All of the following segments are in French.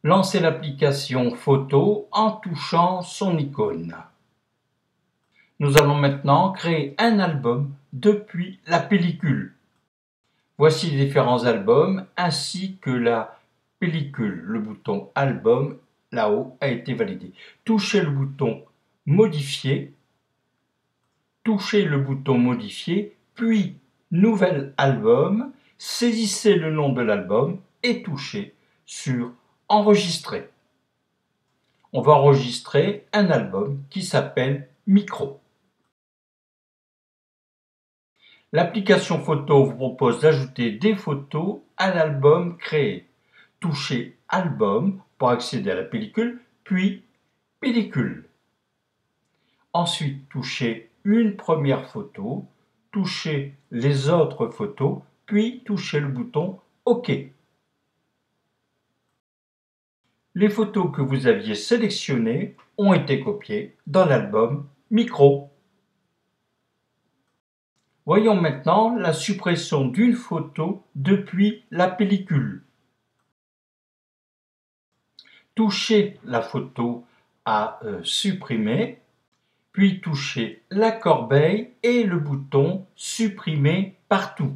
Lancez l'application photo en touchant son icône. Nous allons maintenant créer un album depuis la pellicule. Voici les différents albums ainsi que la pellicule. Le bouton album là-haut a été validé. Touchez le bouton modifier. Touchez le bouton modifier, puis nouvel album. Saisissez le nom de l'album et touchez sur enregistrer. On va enregistrer un album qui s'appelle Micro. L'application photo vous propose d'ajouter des photos à l'album créé. Touchez Album pour accéder à la pellicule, puis Pellicule. Ensuite, touchez une première photo, touchez les autres photos, puis touchez le bouton OK. Les photos que vous aviez sélectionnées ont été copiées dans l'album Micro. Voyons maintenant la suppression d'une photo depuis la pellicule. Touchez la photo à supprimer, puis touchez la corbeille et le bouton supprimer partout.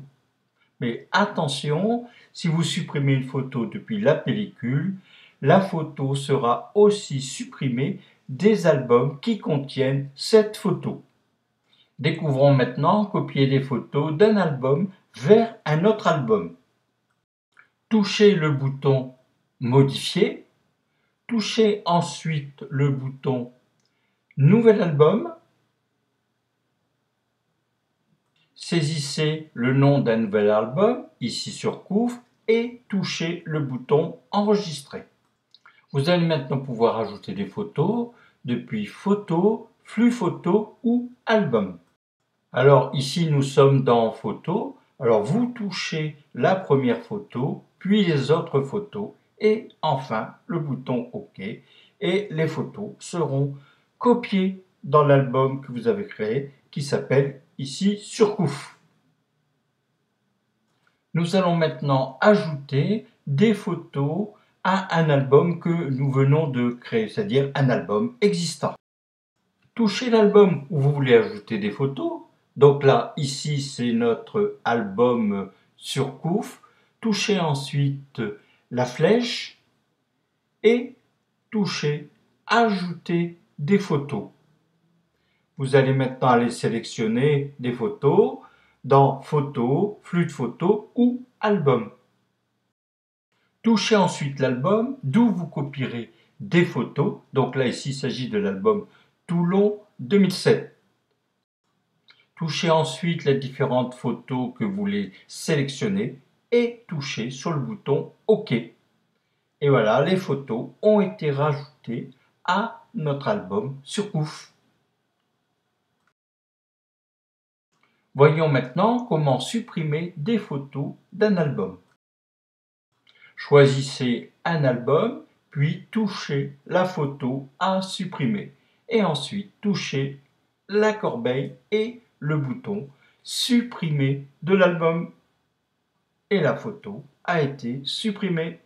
Mais attention, si vous supprimez une photo depuis la pellicule, la photo sera aussi supprimée des albums qui contiennent cette photo. Découvrons maintenant copier des photos d'un album vers un autre album. Touchez le bouton Modifier, touchez ensuite le bouton Nouvel album, saisissez le nom d'un nouvel album, ici sur Couvre, et touchez le bouton Enregistrer. Vous allez maintenant pouvoir ajouter des photos depuis Photo, Flux photo ou Album. Alors ici nous sommes dans Photo, alors vous touchez la première photo, puis les autres photos et enfin le bouton OK et les photos seront copiées dans l'album que vous avez créé qui s'appelle ici Surcouf. Nous allons maintenant ajouter des photos à un album que nous venons de créer, c'est-à-dire un album existant. Touchez l'album où vous voulez ajouter des photos. Donc là, ici, c'est notre album Surcouf. Touchez ensuite la flèche et touchez Ajouter des photos. Vous allez maintenant aller sélectionner des photos dans Photos, Flux de photos ou Album. Touchez ensuite l'album d'où vous copierez des photos. Donc là, ici, il s'agit de l'album Toulon 2007. Touchez ensuite les différentes photos que vous voulez sélectionner et touchez sur le bouton OK. Et voilà, les photos ont été rajoutées à notre album Surcouf. Voyons maintenant comment supprimer des photos d'un album. Choisissez un album, puis touchez la photo à supprimer. Et ensuite, touchez la corbeille et le bouton supprimer de l'album. Et la photo a été supprimée.